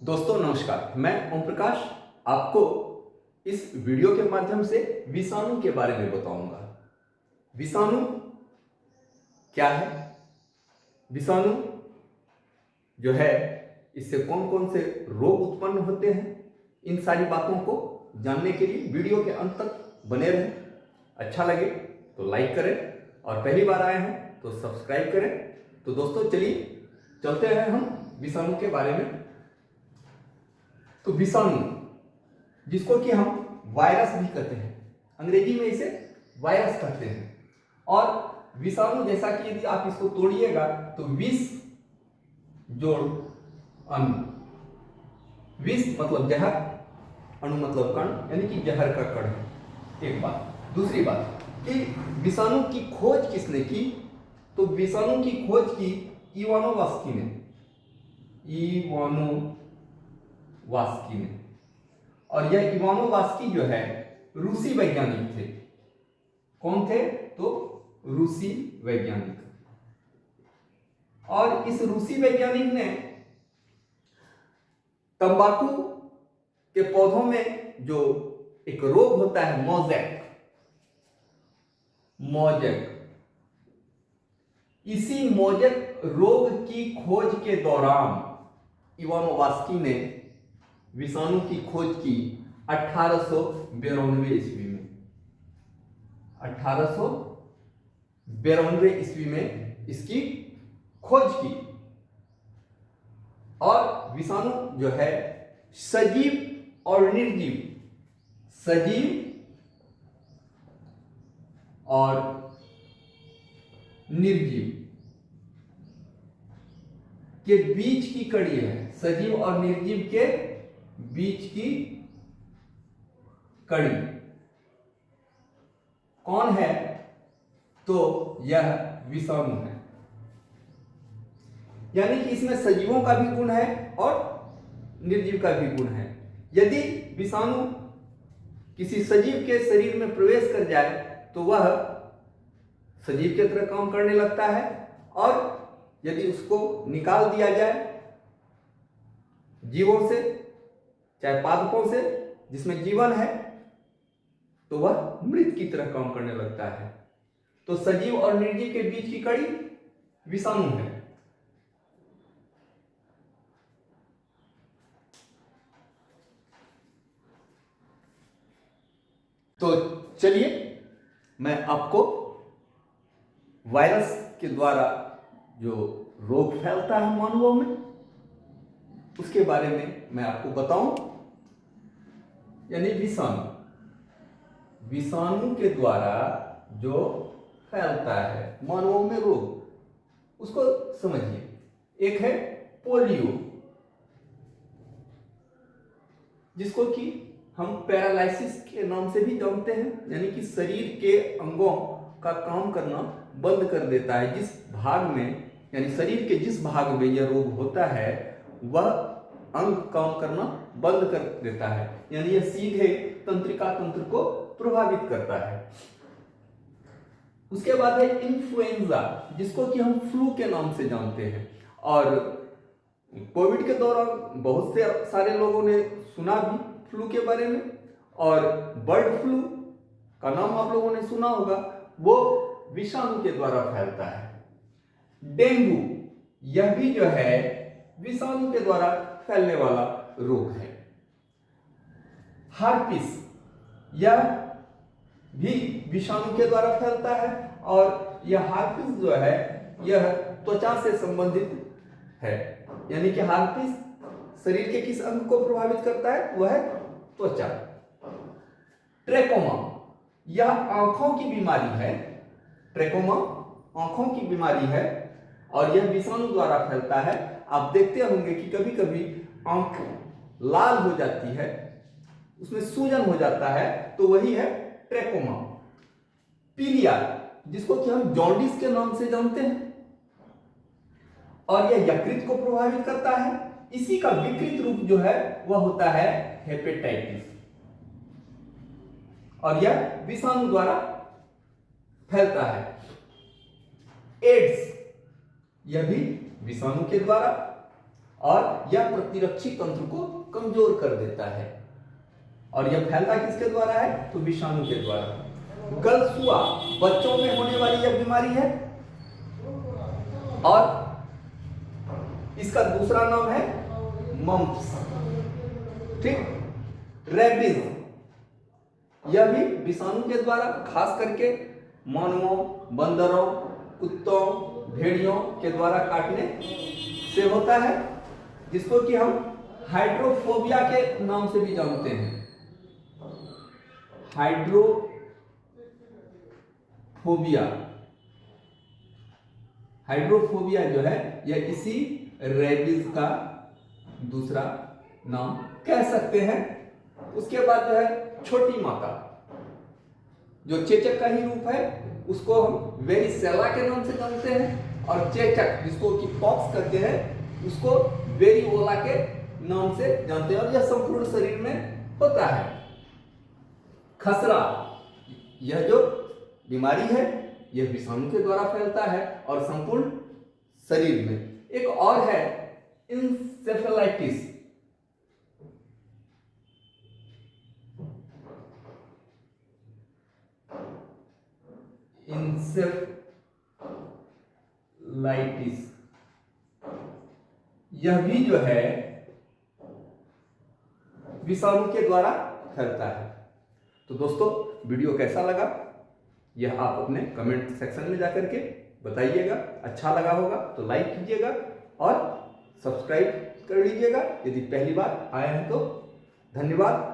दोस्तों नमस्कार, मैं ओम प्रकाश आपको इस वीडियो के माध्यम से विषाणु के बारे में बताऊंगा। विषाणु क्या है, विषाणु जो है इससे कौन कौन से रोग उत्पन्न होते हैं, इन सारी बातों को जानने के लिए वीडियो के अंत तक बने रहें। अच्छा लगे तो लाइक करें और पहली बार आए हैं तो सब्सक्राइब करें। तो दोस्तों चलिए चलते हैं हम विषाणु के बारे में। तो विषाणु जिसको कि हम वायरस भी कहते हैं, अंग्रेजी में इसे वायरस कहते हैं। और विषाणु जैसा कि यदि आप इसको तोड़िएगा तो विष जोड़ अणु, विष मतलब जहर, अणु मतलब कण, यानी कि जहर का कण है। एक बात। दूसरी बात कि विषाणु की खोज किसने की, तो विषाणु की खोज की इवानोवास्की ने, इवानोवास्की ने। और यह इवानोवास्की जो है रूसी वैज्ञानिक थे। कौन थे, तो रूसी वैज्ञानिक। और इस रूसी वैज्ञानिक ने तंबाकू के पौधों में जो एक रोग होता है मोज़ेक, इसी मोज़ेक रोग की खोज के दौरान इवानोवास्की ने विषाणु की खोज की 1892 ईस्वी में। 1892 ईस्वी में इसकी खोज की। और विषाणु जो है सजीव और निर्जीव, सजीव और निर्जीव के बीच की कड़ी है। सजीव और निर्जीव के बीच की कड़ी कौन है, तो यह विषाणु है। यानी कि इसमें सजीवों का भी गुण है और निर्जीव का भी गुण है। यदि विषाणु किसी सजीव के शरीर में प्रवेश कर जाए तो वह सजीव की तरह काम करने लगता है, और यदि उसको निकाल दिया जाए जीवों से, चाहे पादपों से जिसमें जीवन है, तो वह मृत की तरह काम करने लगता है। तो सजीव और निर्जीव के बीच की कड़ी विषाणु है। तो चलिए मैं आपको वायरस के द्वारा जो रोग फैलता है मानवों में, उसके बारे में मैं आपको बताऊं। यानी विषाणु, विषाणु के द्वारा जो फैलता है मानवों में रोग, उसको समझिए। एक है पोलियो, जिसको कि हम पैरालाइसिस के नाम से भी जानते हैं, यानी कि शरीर के अंगों का काम करना बंद कर देता है। जिस भाग में, यानी शरीर के जिस भाग में यह रोग होता है वह अंग काम करना बंद कर देता है, यानी यह सीधे तंत्रिका तंत्र को प्रभावित करता है। उसके बाद है इन्फ्लुएंजा, जिसको कि हम फ्लू के नाम से जानते हैं। और कोविड के दौरान बहुत से सारे लोगों ने सुना भी फ्लू के बारे में, और बर्ड फ्लू का नाम आप लोगों ने सुना होगा, वो विषाणु के द्वारा फैलता है। डेंगू, यह भी जो है विषाणु के द्वारा फैलने वाला रोग है। हार्पिस, यह भी विषाणु के द्वारा फैलता है, और यह हार्पिस जो है यह त्वचा से संबंधित है। यानी कि हार्पिस शरीर के किस अंग को प्रभावित करता है, वह है त्वचा। ट्रेकोमा, यह आंखों की बीमारी है। ट्रेकोमा आंखों की बीमारी है और यह विषाणु द्वारा फैलता है। आप देखते होंगे कि कभी कभी आंख लाल हो जाती है, उसमें सूजन हो जाता है, तो वही है ट्रेकोमा। पीलिया, जिसको कि हम जॉन्डिस के नाम से जानते हैं, और यह यकृत को प्रभावित करता है। इसी का विकृत रूप जो है वह होता है हेपेटाइटिस, और यह विषाणु द्वारा फैलता है। एड्स, यह भी विषाणु के द्वारा, और यह प्रतिरक्षी तंत्र को कमजोर कर देता है। और यह फैलता किसके द्वारा है? तो विषाणु के द्वारा। गलसुआ बच्चों में होने वाली यह बीमारी है और इसका दूसरा नाम है मम्प्स। ठीक। रेबीज यह भी विषाणु के द्वारा खास करके मानवों, बंदरों, कुत्तों, भेड़ियों के द्वारा काटने से होता है, जिसको कि हम हाइड्रोफोबिया के नाम से भी जानते हैं। हाइड्रोफोबिया जो है यह इसी रेबीज का दूसरा नाम कह सकते हैं। उसके बाद जो है छोटी माता, जो चेचक का ही रूप है, उसको हम वेरिसेला के नाम से जानते हैं। और चेचक जिसको कि पॉक्स कहते हैं, उसको वेरिओला के नाम से जानते हैं। और यह संपूर्ण शरीर में होता है। खसरा यह जो बीमारी है यह विषाणु के द्वारा फैलता है और संपूर्ण शरीर में। एक और है इंसेफेलाइटिस। यह भी जो है विषाणु के द्वारा फैलता है। तो दोस्तों, वीडियो कैसा लगा यह आप अपने कमेंट सेक्शन में जाकर के बताइएगा। अच्छा लगा होगा तो लाइक कीजिएगा और सब्सक्राइब कर लीजिएगा यदि पहली बार आए हैं तो। धन्यवाद।